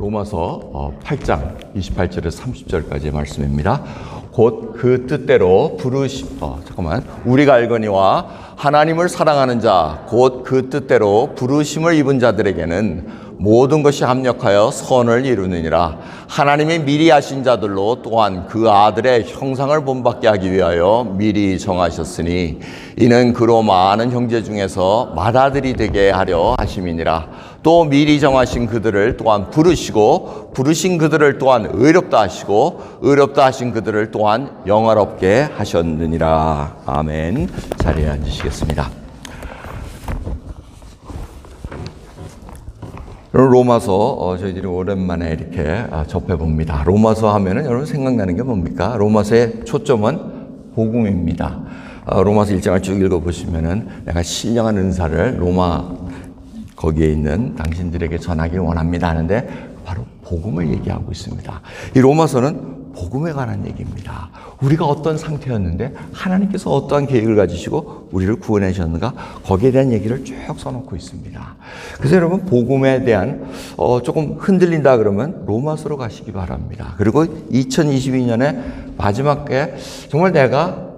로마서 8장 28절에서 30절까지의 말씀입니다. 곧 그 뜻대로 우리가 알거니와 하나님을 사랑하는 자, 곧 그 뜻대로 부르심을 입은 자들에게는 모든 것이 합력하여 선을 이루느니라. 하나님이 미리 하신 자들로 또한 그 아들의 형상을 본받게 하기 위하여 미리 정하셨으니 이는 그로 많은 형제 중에서 맏아들이 되게 하려 하심이니라. 또 미리 정하신 그들을 또한 부르시고 부르신 그들을 또한 의롭다 하시고 의롭다 하신 그들을 또한 영화롭게 하셨느니라. 아멘. 자리에 앉으시겠습니다. 로마서 저희들이 오랜만에 이렇게 접해봅니다. 로마서 하면은 여러분 생각나는 게 뭡니까? 로마서의 초점은 복음입니다. 로마서 1장을 쭉 읽어보시면은 내가 신령한 은사를 로마 거기에 있는 당신들에게 전하길 원합니다 하는데 바로 복음을 얘기하고 있습니다. 이 로마서는 복음에 관한 얘기입니다. 우리가 어떤 상태였는데 하나님께서 어떠한 계획을 가지시고 우리를 구원해 주셨는가, 거기에 대한 얘기를 쭉 써놓고 있습니다. 그래서 여러분 복음에 대한 조금 흔들린다 그러면 로마서로 가시기 바랍니다. 그리고 2022년에 마지막에 정말 내가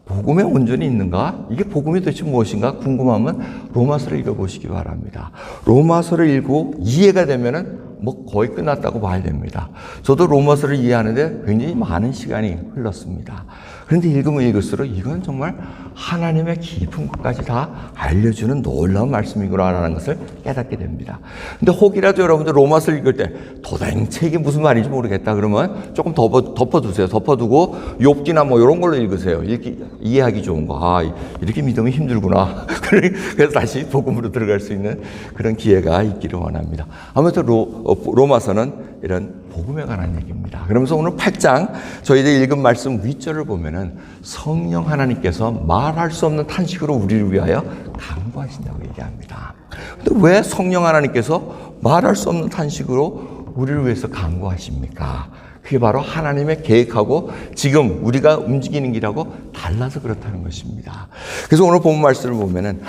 복음에 온전히 있는가? 이게 복음이 도대체 무엇인가 궁금하면 로마서를 읽어보시기 바랍니다. 로마서를 읽고 이해가 되면은 거의 끝났다고 봐야 됩니다. 저도 로마서를 이해하는데 굉장히 많은 시간이 흘렀습니다. 그런데 읽으면 읽을수록 이건 정말 하나님의 깊은 것까지 다 알려주는 놀라운 말씀이구나라는 것을 깨닫게 됩니다. 근데 혹이라도 여러분들 로마서를 읽을 때 도대체 이게 무슨 말인지 모르겠다 그러면 조금 덮어두세요. 덮어두고 욥기나 이런 걸로 읽으세요. 이렇게 이해하기 좋은 거. 이렇게 믿으면 힘들구나. 그래서 다시 복음으로 들어갈 수 있는 그런 기회가 있기를 원합니다. 아무튼 로마서는 이런 복음에 관한 얘기입니다. 그러면서 오늘 8장 저희들이 읽은 말씀 윗절을 보면은 성령 하나님께서 말할 수 없는 탄식으로 우리를 위하여 간구하신다고 얘기합니다. 근데 왜 성령 하나님께서 말할 수 없는 탄식으로 우리를 위해서 간구하십니까? 그게 바로 하나님의 계획하고 지금 우리가 움직이는 길하고 달라서 그렇다는 것입니다. 그래서 오늘 본 말씀을 보면은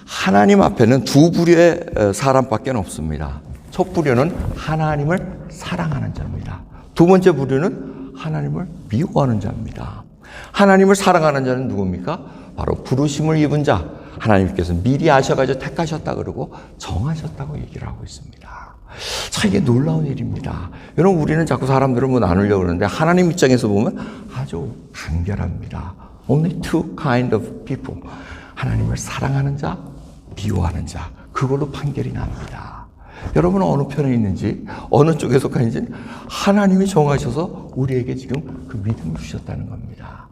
하나님 앞에는 두 부류의 사람밖에 없습니다. 첫 부류는 하나님을 사랑하는 자입니다. 두 번째 부류는 하나님을 미워하는 자입니다. 하나님을 사랑하는 자는 누굽니까? 바로 부르심을 입은 자. 하나님께서 미리 아셔가지고 택하셨다 그러고 정하셨다고 얘기를 하고 있습니다. 참 이게 놀라운 일입니다. 여러분 우리는 자꾸 사람들을 나누려고 그러는데 하나님 입장에서 보면 아주 간결합니다. Only two kind of people. 하나님을 사랑하는 자, 미워하는 자. 그걸로 판결이 납니다. 여러분은 어느 편에 있는지, 어느 쪽에 속하는지 하나님이 정하셔서 우리에게 지금 그 믿음을 주셨다는 겁니다.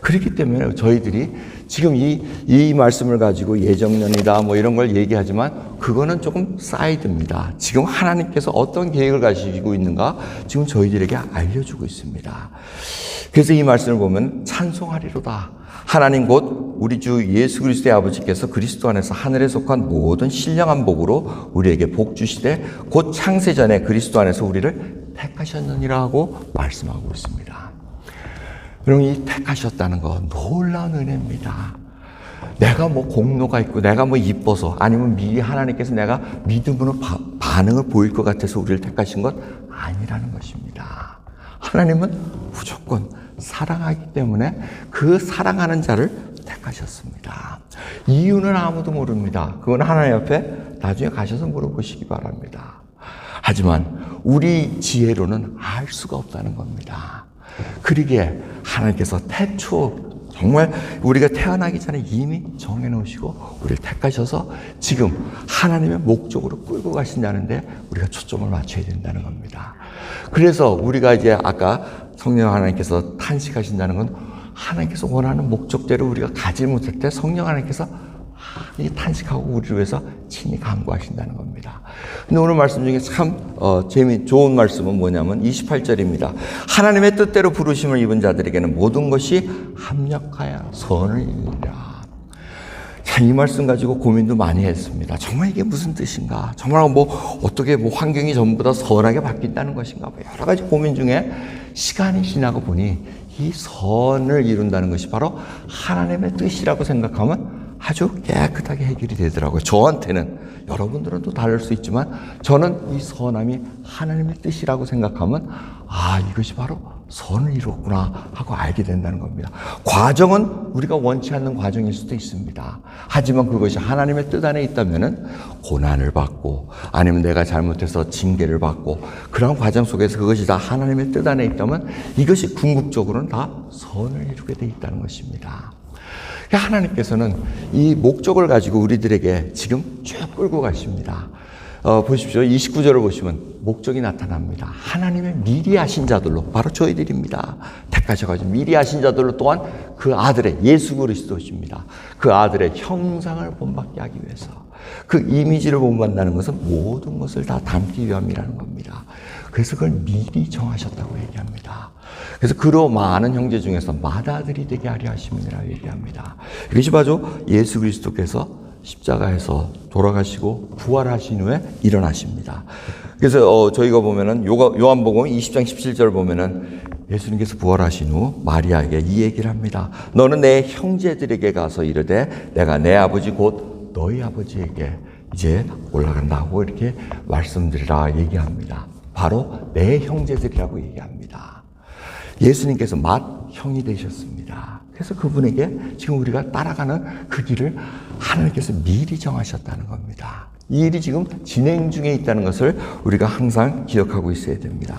그렇기 때문에 저희들이 지금 이 말씀을 가지고 예정론이다 이런 걸 얘기하지만 그거는 조금 사이드입니다. 지금 하나님께서 어떤 계획을 가지고 있는가 지금 저희들에게 알려주고 있습니다. 그래서 이 말씀을 보면 찬송하리로다. 하나님 곧 우리 주 예수 그리스도의 아버지께서 그리스도 안에서 하늘에 속한 모든 신령한 복으로 우리에게 복 주시되 곧 창세전에 그리스도 안에서 우리를 택하셨느니라 하고 말씀하고 있습니다. 여러분 이 택하셨다는 거 놀라운 은혜입니다. 내가 공로가 있고 내가 이뻐서 아니면 미리 하나님께서 내가 믿음으로 반응을 보일 것 같아서 우리를 택하신 것 아니라는 것입니다. 하나님은 무조건 사랑하기 때문에 그 사랑하는 자를 택하셨습니다. 이유는 아무도 모릅니다. 그건 하나님 앞에 나중에 가셔서 물어보시기 바랍니다. 하지만 우리 지혜로는 알 수가 없다는 겁니다. 그러기에 하나님께서 태초 정말 우리가 태어나기 전에 이미 정해놓으시고 우리를 택하셔서 지금 하나님의 목적으로 끌고 가신다는데 우리가 초점을 맞춰야 된다는 겁니다. 그래서 우리가 이제 아까 성령 하나님께서 탄식하신다는 건 하나님께서 원하는 목적대로 우리가 가지 못할 때 성령 하나님께서 이 탄식하고 우리를 위해서 친히 간구하신다는 겁니다. 근데 오늘 말씀 중에 참 좋은 말씀은 뭐냐면 28절입니다. 하나님의 뜻대로 부르심을 입은 자들에게는 모든 것이 합력하여 선을 이루리라. 참 이 말씀 가지고 고민도 많이 했습니다. 정말 이게 무슨 뜻인가? 정말 어떻게 환경이 전부 다 선하게 바뀐다는 것인가? 여러 가지 고민 중에 시간이 지나고 보니 이 선을 이룬다는 것이 바로 하나님의 뜻이라고 생각하면 아주 깨끗하게 해결이 되더라고요. 저한테는, 여러분들은 또 다를 수 있지만 저는 이 선함이 하나님의 뜻이라고 생각하면 이것이 바로 선을 이루었구나 하고 알게 된다는 겁니다. 과정은 우리가 원치 않는 과정일 수도 있습니다. 하지만 그것이 하나님의 뜻 안에 있다면은 고난을 받고 아니면 내가 잘못해서 징계를 받고 그런 과정 속에서 그것이 다 하나님의 뜻 안에 있다면 이것이 궁극적으로는 다 선을 이루게 돼 있다는 것입니다. 하나님께서는 이 목적을 가지고 우리들에게 지금 쭉 끌고 가십니다. 보십시오. 29절을 보시면 목적이 나타납니다. 하나님의 미리 하신 자들로, 바로 저희들입니다. 택하셔가지고 미리 하신 자들로 또한 그 아들의 예수 그리스도십니다. 그 아들의 형상을 본받게 하기 위해서, 그 이미지를 본받는다는 것은 모든 것을 다 담기 위함이라는 겁니다. 그래서 그걸 미리 정하셨다고 얘기합니다. 그래서 그로 많은 형제 중에서 맏아들이 되게 하려 하심이라고 얘기합니다. 이것이 바로 예수 그리스도께서 십자가에서 돌아가시고 부활하신 후에 일어나십니다. 그래서 저희가 보면은 요한복음 20장 17절 보면은 예수님께서 부활하신 후 마리아에게 이 얘기를 합니다. 너는 내 형제들에게 가서 이르되 내가 내 아버지 곧 너희 아버지에게 이제 올라간다고 이렇게 말씀드리라 얘기합니다. 바로 내 형제들이라고 얘기합니다. 예수님께서 맏형이 되셨습니다. 그래서 그분에게 지금 우리가 따라가는 그 길을 하나님께서 미리 정하셨다는 겁니다. 이 일이 지금 진행 중에 있다는 것을 우리가 항상 기억하고 있어야 됩니다.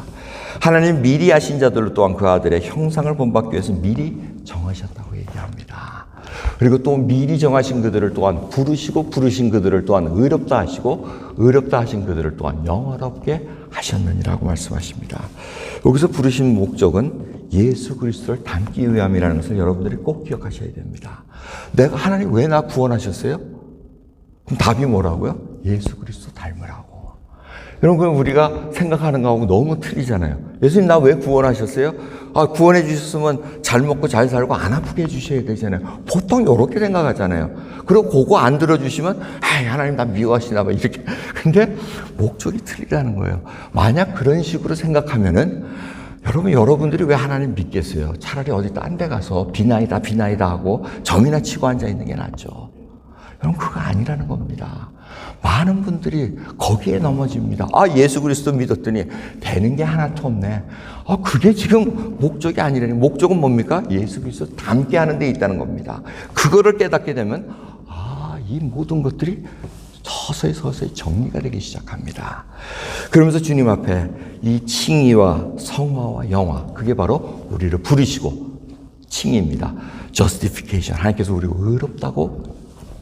하나님 미리 하신 자들로 또한 그 아들의 형상을 본받기 위해서 미리 정하셨다고 얘기합니다. 그리고 또 미리 정하신 그들을 또한 부르시고 부르신 그들을 또한 의롭다 하시고 의롭다 하신 그들을 또한 영화롭게 하셨느니라고 말씀하십니다. 여기서 부르신 목적은 예수 그리스도를 닮기 위함이라는 것을 여러분들이 꼭 기억하셔야 됩니다. 내가 하나님 왜 나 구원하셨어요? 그럼 답이 뭐라고요? 예수 그리스도 닮으라고. 여러분, 우리가 생각하는 거하고 너무 틀리잖아요. 예수님 나 왜 구원하셨어요? 구원해 주셨으면 잘 먹고 잘 살고 안 아프게 해 주셔야 되잖아요. 보통 이렇게 생각하잖아요. 그리고 그거 안 들어주시면 하나님 나 미워하시나 봐 이렇게. 근데 목적이 틀리다는 거예요. 만약 그런 식으로 생각하면은 여러분들이 왜 하나님 믿겠어요? 차라리 어디 딴 데 가서 비나이다 하고 점이나 치고 앉아 있는 게 낫죠. 여러분, 그거 아니라는 겁니다. 많은 분들이 거기에 넘어집니다. 예수 그리스도 믿었더니 되는 게 하나도 없네. 그게 지금 목적이 아니라니. 목적은 뭡니까? 예수 그리스도 닮게 하는 데 있다는 겁니다. 그거를 깨닫게 되면 이 모든 것들이 서서히 정리가 되기 시작합니다. 그러면서 주님 앞에 이 칭의와 성화와 영화, 그게 바로 우리를 부르시고 칭의입니다. justification. 하나님께서 우리가 의롭다고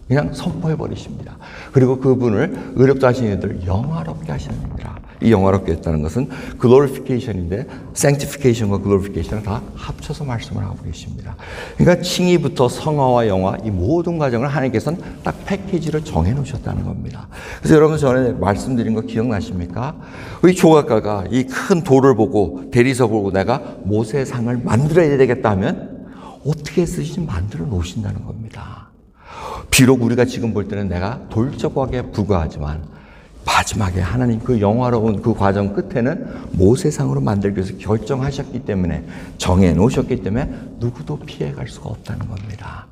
그냥 선포해 버리십니다. 그리고 그분을 의롭다 하시는 이들 영화롭게 하십니다. 이 영화롭게 했다는 것은 glorification인데 sanctification과 glorification을 다 합쳐서 말씀을 하고 계십니다. 그러니까 칭의부터 성화와 영화 이 모든 과정을 하나님께서는 딱 패키지로 정해 놓으셨다는 겁니다. 그래서 여러분 전에 말씀드린 거 기억나십니까? 우리 조각가가 이 큰 돌을 보고 대리석 보고 내가 모세의 상을 만들어야 되겠다 하면 어떻게 쓰시지 만들어 놓으신다는 겁니다. 비록 우리가 지금 볼 때는 내가 돌조각에 불과하지만 마지막에 하나님 그 영화로운 그 과정 끝에는 모세상으로 만들기 위해서 결정하셨기 때문에 정해 놓으셨기 때문에 누구도 피해갈 수가 없다는 겁니다.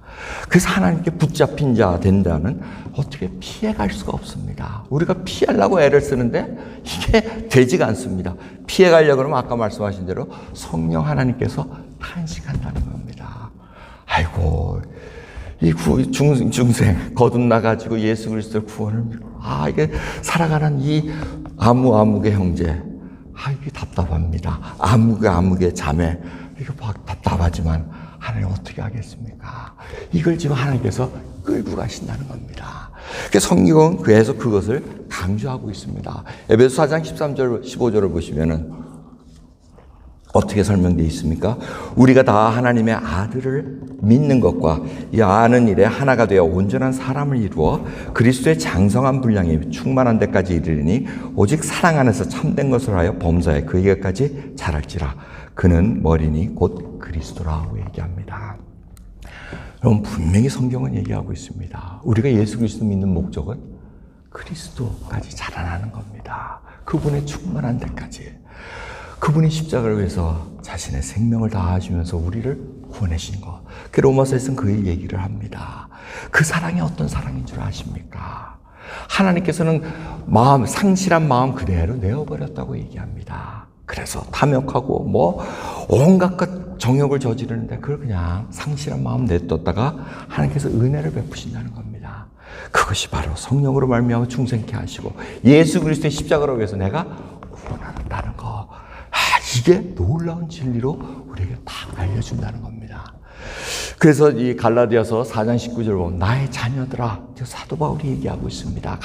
그래서 하나님께 붙잡힌 자 된다는 어떻게 피해갈 수가 없습니다. 우리가 피하려고 애를 쓰는데 이게 되지가 않습니다. 피해가려고 그러면 아까 말씀하신 대로 성령 하나님께서 탄식한다는 겁니다. 아이고 이 중생 거듭나가지고 예수 그리스도의 구원을 이게 살아가는 이 아무개 형제 이게 답답합니다. 아무개 자매 이거 답답하지만 하나님 어떻게 하겠습니까? 이걸 지금 하나님께서 끌고 가신다는 겁니다. 성경은 그래서 그것을 강조하고 있습니다. 에베소 4장 13절 15절을 보시면은 어떻게 설명되어 있습니까? 우리가 다 하나님의 아들을 믿는 것과 이 아는 일에 하나가 되어 온전한 사람을 이루어 그리스도의 장성한 분량이 충만한 데까지 이르리니 오직 사랑 안에서 참된 것을 하여 범사에 그에게까지 자랄지라. 그는 머리니 곧 그리스도라고 얘기합니다. 여러분, 분명히 성경은 얘기하고 있습니다. 우리가 예수 그리스도 믿는 목적은 그리스도까지 자라나는 겁니다. 그분의 충만한 데까지. 그분이 십자가를 위해서 자신의 생명을 다하시면서 우리를 구원하신 것. 그 로마서에서는 그 얘기를 합니다. 그 사랑이 어떤 사랑인 줄 아십니까? 하나님께서는 상실한 마음 그대로 내어버렸다고 얘기합니다. 그래서 탐욕하고 온갖 것 정욕을 저지르는데 그걸 그냥 상실한 마음 내뒀다가 하나님께서 은혜를 베푸신다는 겁니다. 그것이 바로 성령으로 말미암아 중생케 하시고 예수 그리스도의 십자가로 위해서 내가 구원한다는 거. 이게 놀라운 진리로 우리에게 다 알려준다는 겁니다. 그래서 이 갈라디아서 4장 19절 보면 나의 자녀들아, 사도 바울이 얘기하고 있습니다.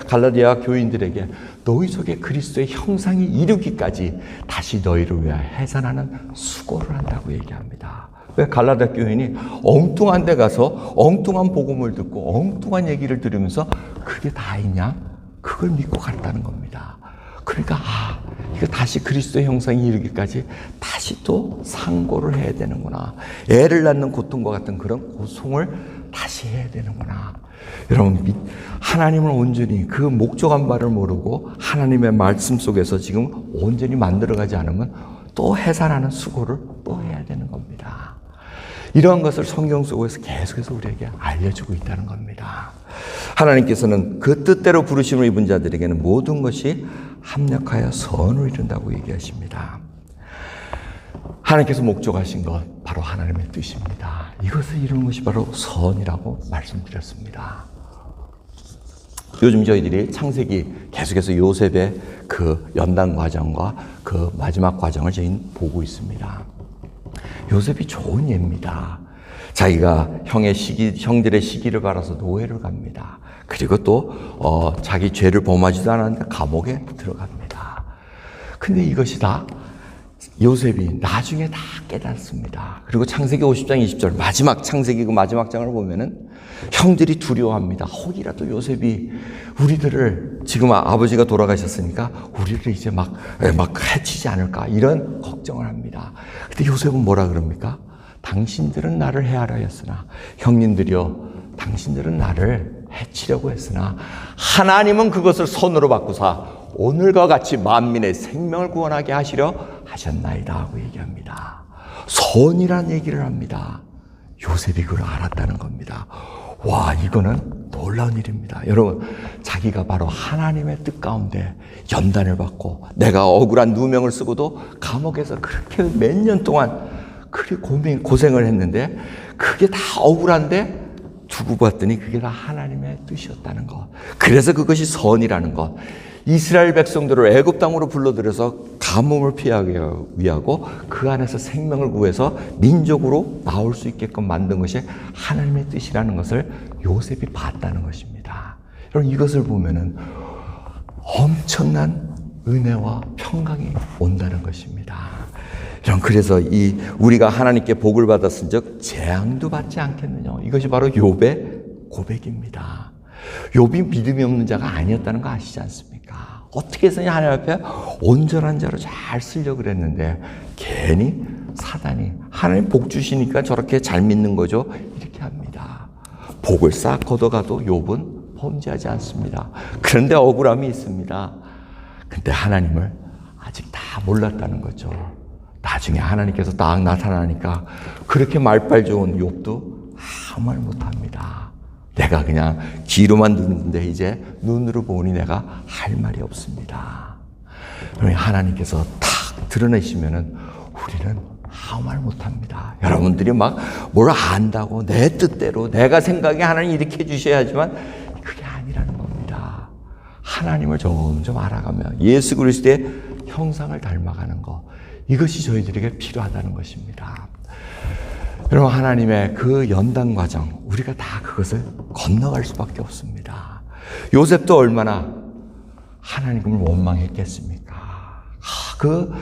갈라디아 교인들에게 너희 속에 그리스도의 형상이 이루기까지 다시 너희를 위하여 해산하는 수고를 한다고 얘기합니다. 왜 갈라디아 교인이 엉뚱한 데 가서 엉뚱한 복음을 듣고 엉뚱한 얘기를 들으면서 그게 다이냐? 그걸 믿고 갔다는 겁니다. 그러니까 이거 다시 그리스도의 형상이 이르기까지 다시 또 상고를 해야 되는구나. 애를 낳는 고통과 같은 그런 고통을 다시 해야 되는구나. 여러분, 하나님을 온전히 그 목적한 바를 모르고 하나님의 말씀 속에서 지금 온전히 만들어가지 않으면 또 해산하는 수고를 또 해야 되는 겁니다. 이러한 것을 성경 속에서 계속해서 우리에게 알려주고 있다는 겁니다. 하나님께서는 그 뜻대로 부르심을 입은 자들에게는 모든 것이 합력하여 선을 이룬다고 얘기하십니다. 하나님께서 목적하신 것 바로 하나님의 뜻입니다. 이것을 이루는 것이 바로 선이라고 말씀드렸습니다. 요즘 저희들이 창세기 계속해서 요셉의 그 연단 과정과 그 마지막 과정을 저희는 보고 있습니다. 요셉이 좋은 예입니다. 자기가 형들의 시기를 갈아서 노예를 갑니다. 그리고 또 자기 죄를 범하지도 않았는데 감옥에 들어갑니다. 근데 이것이 다 요셉이 나중에 다 깨닫습니다. 그리고 창세기 50장 20절 창세기 그 마지막 장을 보면은 형들이 두려워합니다. 혹이라도 요셉이 우리들을 지금 아버지가 돌아가셨으니까 우리를 이제 막 해치지 않을까 이런 걱정을 합니다. 근데 요셉은 뭐라 그럽니까? 당신들은 나를 해하려 했으나 형님들이여 당신들은 나를 해치려고 했으나 하나님은 그것을 선으로 바꾸사 오늘과 같이 만민의 생명을 구원하게 하시려 하셨나이다 하고 얘기합니다. 선이라는 얘기를 합니다. 요셉이 그걸 알았다는 겁니다. 와, 이거는 놀라운 일입니다. 여러분, 자기가 바로 하나님의 뜻 가운데 연단을 받고 내가 억울한 누명을 쓰고도 감옥에서 그렇게 몇 년 동안 그렇게 고생을 했는데 그게 다 억울한데 두고 봤더니 그게 다 하나님의 뜻이었다는 것. 그래서 그것이 선이라는 것. 이스라엘 백성들을 애굽 땅으로 불러들여서 가뭄을 피하기 위하고 그 안에서 생명을 구해서 민족으로 나올 수 있게끔 만든 것이 하나님의 뜻이라는 것을 요셉이 봤다는 것입니다. 여러분, 이것을 보면은 엄청난 은혜와 평강이 온다는 것입니다. 그래서 우리가 하나님께 복을 받았은즉 재앙도 받지 않겠느냐. 이것이 바로 욥의 고백입니다. 욥이 믿음이 없는 자가 아니었다는 거 아시지 않습니까? 어떻게 해서냐 하나님 앞에 온전한 자로 잘 쓰려고 그랬는데 괜히 사단이 하나님 복 주시니까 저렇게 잘 믿는 거죠. 이렇게 합니다. 복을 싹 걷어가도 욥은 범죄하지 않습니다. 그런데 억울함이 있습니다. 근데 하나님을 아직 다 몰랐다는 거죠. 나중에 하나님께서 딱 나타나니까 그렇게 말빨 좋은 욥도 아무 말 못합니다. 내가 그냥 귀로만 듣는데 이제 눈으로 보니 내가 할 말이 없습니다. 하나님께서 탁 드러내시면은 우리는 아무 말 못합니다. 여러분들이 막 뭘 안다고 내 뜻대로 내가 생각에 하나님 이렇게 해주셔야지만 그게 아니라는 겁니다. 하나님을 점점 알아가며 예수 그리스도의 형상을 닮아가는 것, 이것이 저희들에게 필요하다는 것입니다. 여러분, 하나님의 그 연단 과정, 우리가 다 그것을 건너갈 수밖에 없습니다. 요셉도 얼마나 하나님을 원망했겠습니까? 그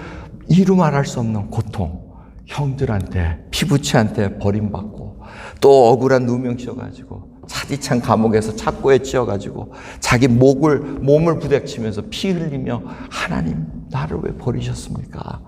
이루 말할 수 없는 고통, 형들한테, 피부치한테 버림받고 또 억울한 누명 씌워가지고 차디찬 감옥에서 착고에 찌어가지고 자기 몸을 부닥치면서 피 흘리며 하나님 나를 왜 버리셨습니까?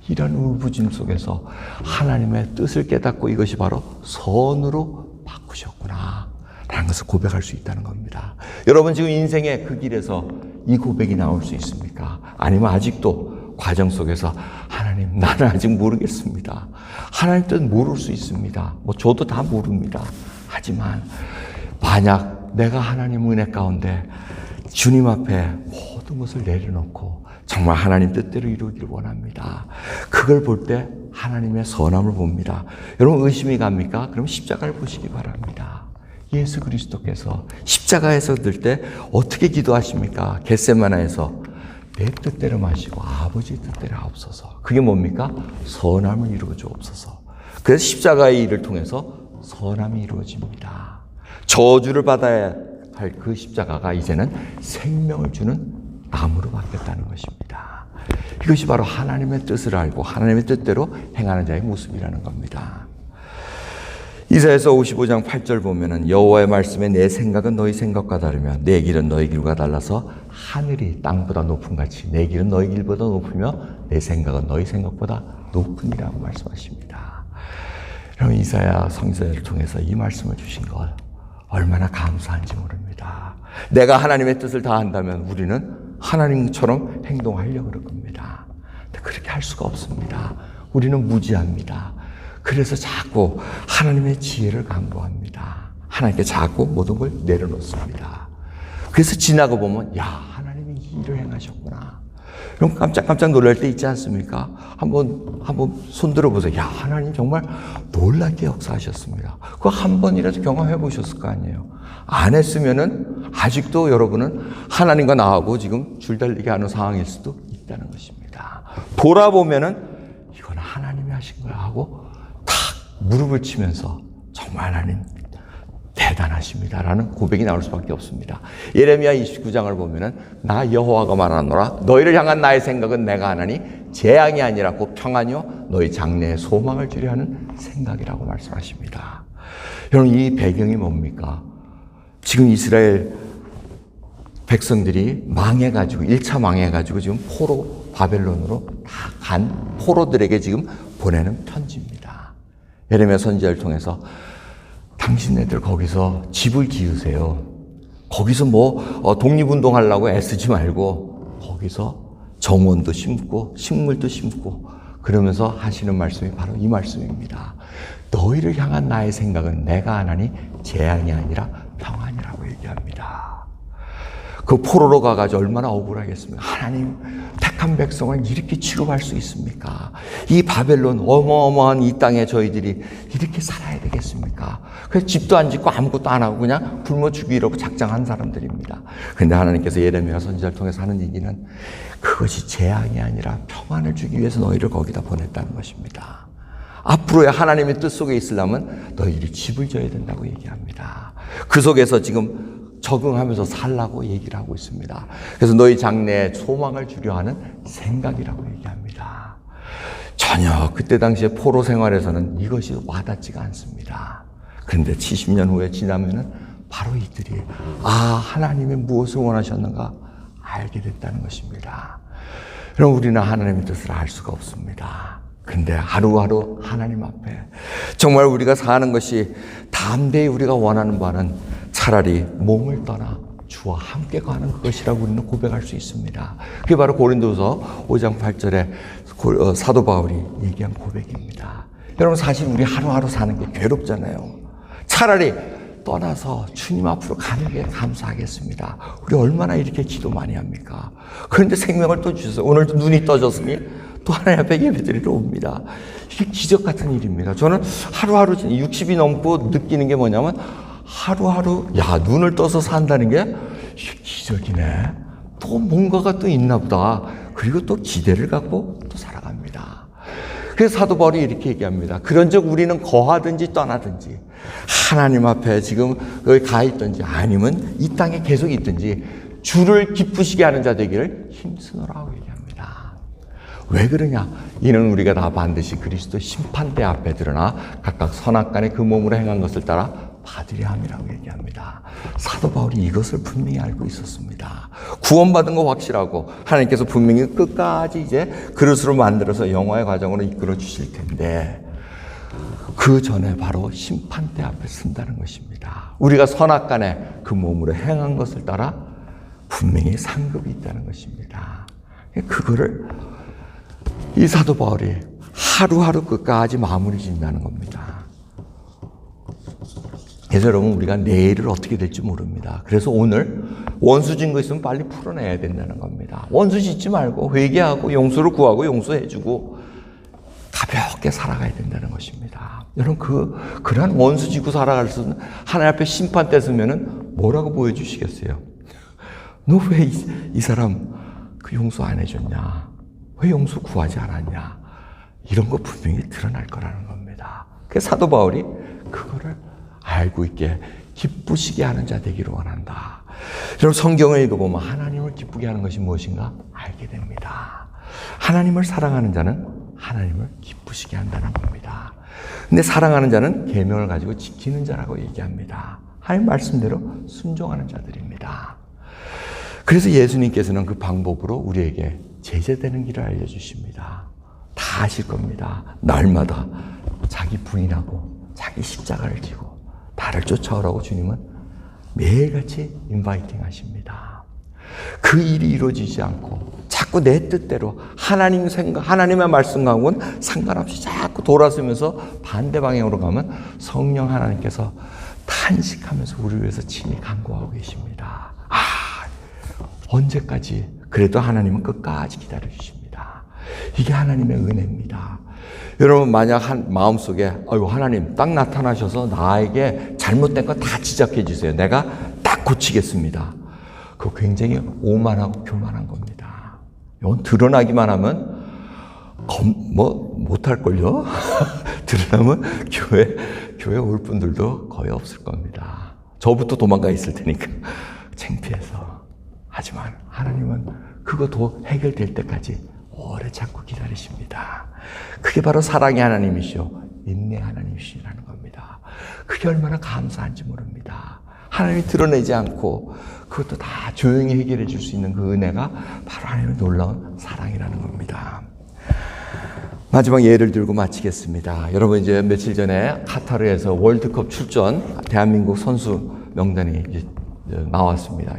이런 울부짖음 속에서 하나님의 뜻을 깨닫고 이것이 바로 선으로 바꾸셨구나 라는 것을 고백할 수 있다는 겁니다. 여러분, 지금 인생의 그 길에서 이 고백이 나올 수 있습니까? 아니면 아직도 과정 속에서 하나님, 나는 아직 모르겠습니다. 하나님 뜻 모를 수 있습니다. 저도 다 모릅니다. 하지만 만약 내가 하나님 은혜 가운데 주님 앞에 모든 것을 내려놓고 정말 하나님 뜻대로 이루기를 원합니다. 그걸 볼 때 하나님의 선함을 봅니다. 여러분 의심이 갑니까? 그럼 십자가를 보시기 바랍니다. 예수 그리스도께서 십자가에서 들 때 어떻게 기도하십니까? 겟세마나에서 내 뜻대로 마시고 아버지 뜻대로 하옵소서. 그게 뭡니까? 선함을 이루어 주옵소서. 그래서 십자가의 일을 통해서 선함이 이루어집니다. 저주를 받아야 할 그 십자가가 이제는 생명을 주는 나무로 바뀌었다는 것입니다. 이것이 바로 하나님의 뜻을 알고 하나님의 뜻대로 행하는 자의 모습이라는 겁니다. 이사야서 55장 8절 보면은 여호와의 말씀에 내 생각은 너희 생각과 다르며 내 길은 너희 길과 달라서 하늘이 땅보다 높음 같이 내 길은 너희 길보다 높으며 내 생각은 너희 생각보다 높으니라고 말씀하십니다. 여러분 이사야 성서를 통해서 이 말씀을 주신 것 얼마나 감사한지 모릅니다. 내가 하나님의 뜻을 다 한다면 우리는 하나님처럼 행동하려고 그럴 겁니다. 근데 그렇게 할 수가 없습니다. 우리는 무지합니다. 그래서 자꾸 하나님의 지혜를 강구합니다. 하나님께 자꾸 모든 걸 내려놓습니다. 그래서 지나고 보면 야 하나님이 이 일을 행하셨구나. 그럼 깜짝깜짝 놀랄 때 있지 않습니까? 한번 손 들어보세요. 야 하나님 정말 놀랍게 역사하셨습니다. 그거 한 번이라도 경험해 보셨을 거 아니에요. 안 했으면은 아직도 여러분은 하나님과 나하고 지금 줄달리게 하는 상황일 수도 있다는 것입니다. 돌아보면은 이건 하나님이 하신 거야 하고 탁 무릎을 치면서 정말 하나님 대단하십니다라는 고백이 나올 수밖에 없습니다. 예레미야 29장을 보면은 나 여호와가 말하노라 너희를 향한 나의 생각은 내가 하나니 재앙이 아니라 곧 평안이요 너희 장래에 소망을 주려 하는 생각이라고 말씀하십니다. 여러분 이 배경이 뭡니까? 지금 이스라엘 백성들이 망해가지고 1차 망해가지고 지금 포로 바벨론으로 다 간 포로들에게 지금 보내는 편지입니다. 예레미야 선지자를 통해서 당신네들 거기서 집을 기으세요. 거기서 독립운동하려고 애쓰지 말고 거기서 정원도 심고 식물도 심고 그러면서 하시는 말씀이 바로 이 말씀입니다. 너희를 향한 나의 생각은 내가 하나니 재앙이 아니라 평안이라고 얘기합니다. 그 포로로 가가지고 얼마나 억울하겠습니까? 하나님 택한 백성을 이렇게 취급할 수 있습니까? 이 바벨론 어마어마한 이 땅에 저희들이 이렇게 살아야 되겠습니까? 그래서 집도 안 짓고 아무것도 안 하고 그냥 굶어 죽이려고 작정한 사람들입니다. 그런데 하나님께서 예레미야 선지자를 통해서 하는 얘기는 그것이 재앙이 아니라 평안을 주기 위해서 너희를 거기다 보냈다는 것입니다. 앞으로의 하나님의 뜻 속에 있으려면 너희들이 집을 져야 된다고 얘기합니다. 그 속에서 지금 적응하면서 살라고 얘기를 하고 있습니다. 그래서 너희 장래에 소망을 주려 하는 생각이라고 얘기합니다. 전혀 그때 당시에 포로 생활에서는 이것이 와닿지가 않습니다. 그런데 70년 후에 지나면은 바로 이들이 하나님이 무엇을 원하셨는가 알게 됐다는 것입니다. 그럼 우리는 하나님의 뜻을 알 수가 없습니다. 근데 하루하루 하나님 앞에 정말 우리가 사는 것이 담대히 우리가 원하는 바는 차라리 몸을 떠나 주와 함께 가는 것이라고 우리는 고백할 수 있습니다. 그게 바로 고린도서 5장 8절에 사도 바울이 얘기한 고백입니다. 여러분 사실 우리 하루하루 사는 게 괴롭잖아요. 차라리 떠나서 주님 앞으로 가는 게 감사하겠습니다. 우리 얼마나 이렇게 기도 많이 합니까? 그런데 생명을 또 주셔서 오늘도 눈이 떠졌으니 또 하나님 앞에 예배드리러 옵니다. 이게 기적 같은 일입니다. 저는 하루하루 60이 넘고 느끼는 게 뭐냐면 하루하루 눈을 떠서 산다는 게 기적이네. 또 뭔가가 또 있나 보다. 그리고 또 기대를 갖고 또 살아갑니다. 그래서 사도 바울이 이렇게 얘기합니다. 그런즉 우리는 거하든지 떠나든지 하나님 앞에 지금 여기 가 있든지 아니면 이 땅에 계속 있든지 주를 기쁘시게 하는 자 되기를 힘쓰노라고 얘기합니다. 왜 그러냐? 이는 우리가 다 반드시 그리스도 심판대 앞에 드러나 각각 선악간에 그 몸으로 행한 것을 따라 받으려 함이라고 얘기합니다. 사도 바울이 이것을 분명히 알고 있었습니다. 구원받은 거 확실하고 하나님께서 분명히 끝까지 이제 그릇으로 만들어서 영화의 과정으로 이끌어 주실 텐데 그 전에 바로 심판대 앞에 쓴다는 것입니다. 우리가 선악간에 그 몸으로 행한 것을 따라 분명히 상급이 있다는 것입니다. 그거를 이 사도 바울이 하루하루 끝까지 마무리 짓는다는 겁니다. 그래서 여러분, 우리가 내일을 어떻게 될지 모릅니다. 그래서 오늘 원수 짓는 거 있으면 빨리 풀어내야 된다는 겁니다. 원수 짓지 말고 회개하고 용서를 구하고 용서해주고 가볍게 살아가야 된다는 것입니다. 여러분, 그러한 원수 짓고 살아갈 수 있는 하나님 앞에 심판대 서면은 뭐라고 보여주시겠어요? 너 왜 이 사람 그 용서 안 해줬냐? 왜 용서 구하지 않았냐? 이런 거 분명히 드러날 거라는 겁니다. 그래서 사도 바울이 그거를 알고 있게 기쁘시게 하는 자 되기를 원한다. 여러분, 성경을 읽어보면 하나님을 기쁘게 하는 것이 무엇인가 알게 됩니다. 하나님을 사랑하는 자는 하나님을 기쁘시게 한다는 겁니다. 근데 사랑하는 자는 계명을 가지고 지키는 자라고 얘기합니다. 하나님 말씀대로 순종하는 자들입니다. 그래서 예수님께서는 그 방법으로 우리에게 제재되는 길을 알려주십니다. 다 아실 겁니다. 날마다 자기 부인하고 자기 십자가를 지고 나를 쫓아오라고 주님은 매일같이 인바이팅 하십니다. 그 일이 이루어지지 않고 자꾸 내 뜻대로 하나님의 말씀과는 상관없이 자꾸 돌아서면서 반대 방향으로 가면 성령 하나님께서 탄식하면서 우리를 위해서 친히 간구하고 계십니다. 언제까지? 그래도 하나님은 끝까지 기다려주십니다. 이게 하나님의 은혜입니다. 여러분, 만약 마음속에 하나님 딱 나타나셔서 나에게 잘못된 거 다 지적해 주세요. 내가 딱 고치겠습니다. 그거 굉장히 오만하고 교만한 겁니다. 이건 드러나기만 하면 못할걸요? 드러나면 교회 올 분들도 거의 없을 겁니다. 저부터 도망가 있을 테니까 창피해서. 하지만 하나님은 그것도 해결될 때까지 오래 참고 기다리십니다. 그게 바로 사랑의 하나님이시오, 인내 하나님이시라는 겁니다. 그게 얼마나 감사한지 모릅니다. 하나님이 드러내지 않고 그것도 다 조용히 해결해 줄 수 있는 그 은혜가 바로 하나님의 놀라운 사랑이라는 겁니다. 마지막 예를 들고 마치겠습니다. 여러분, 이제 며칠 전에 카타르에서 월드컵 출전 대한민국 선수 명단이 이제 나왔습니다.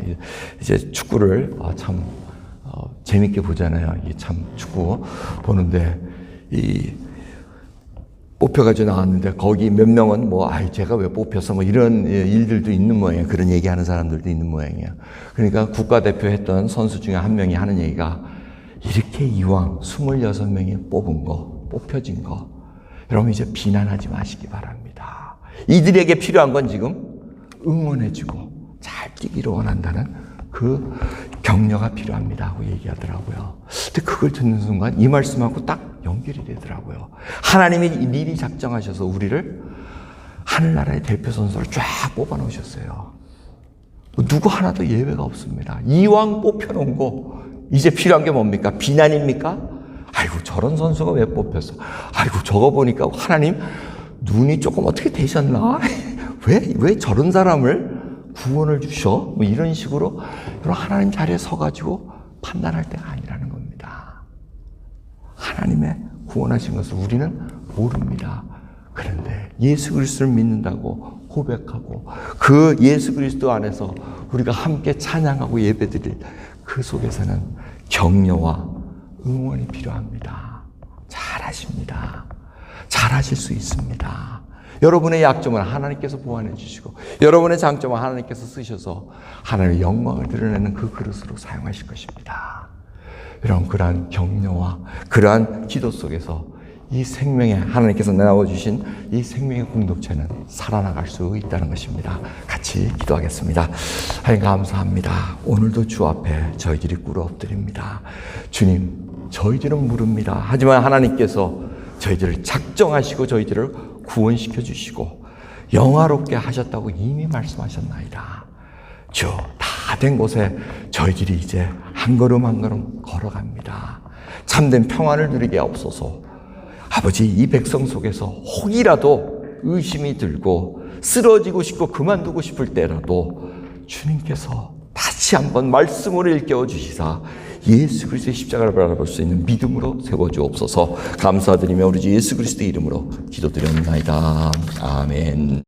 이제 축구를 참 재밌게 보잖아요. 참 축구 보는데 뽑혀가지고 나왔는데 거기 몇 명은 제가 왜 뽑혔어 이런 일들도 있는 모양이에요. 그런 얘기하는 사람들도 있는 모양이에요. 그러니까 국가대표 했던 선수 중에 한 명이 하는 얘기가 이렇게 이왕 26명이 뽑혀진 거 여러분 이제 비난하지 마시기 바랍니다. 이들에게 필요한 건 지금 응원해주고 잘 뛰기를 원한다는 그 격려가 필요합니다 하고 얘기하더라고요. 근데 그걸 듣는 순간 이 말씀하고 딱 연결이 되더라고요. 하나님이 미리 작정하셔서 우리를 하늘나라의 대표 선수를 쫙 뽑아 놓으셨어요. 누구 하나도 예외가 없습니다. 이왕 뽑혀놓은 거 이제 필요한 게 뭡니까? 비난입니까? 아이고 저런 선수가 왜 뽑혔어? 아이고 저거 보니까 하나님 눈이 조금 어떻게 되셨나? 왜 저런 사람을 구원을 주셔? 이런 식으로 하나님 자리에 서가지고 판단할 때가 아니라는 겁니다. 하나님의 구원하신 것을 우리는 모릅니다. 그런데 예수 그리스도를 믿는다고 고백하고 그 예수 그리스도 안에서 우리가 함께 찬양하고 예배드릴 그 속에서는 격려와 응원이 필요합니다. 잘하십니다. 잘하실 수 있습니다. 여러분의 약점은 하나님께서 보완해 주시고 여러분의 장점은 하나님께서 쓰셔서 하나님의 영광을 드러내는 그 그릇으로 사용하실 것입니다. 여러분 그러한 격려와 그러한 기도 속에서 이 생명에 하나님께서 내어주신 이 생명의 공동체는 살아나갈 수 있다는 것입니다. 같이 기도하겠습니다. 하나님 감사합니다. 오늘도 주 앞에 저희들이 꿇어 엎드립니다. 주님 저희들은 모릅니다. 하지만 하나님께서 저희들을 작정하시고 저희들을 구원시켜 주시고 영화롭게 하셨다고 이미 말씀하셨나이다. 주 다 된 곳에 저희들이 이제 한 걸음 한 걸음 걸어갑니다. 참된 평안을 누리게 없어서 아버지 이 백성 속에서 혹이라도 의심이 들고 쓰러지고 싶고 그만두고 싶을 때라도 주님께서 다시 한번 말씀으로 일깨워 주시사 예수 그리스도의 십자가를 바라볼 수 있는 믿음으로 세워주옵소서. 감사드리며 우리 주 예수 그리스도의 이름으로 기도드렸나이다. 아멘.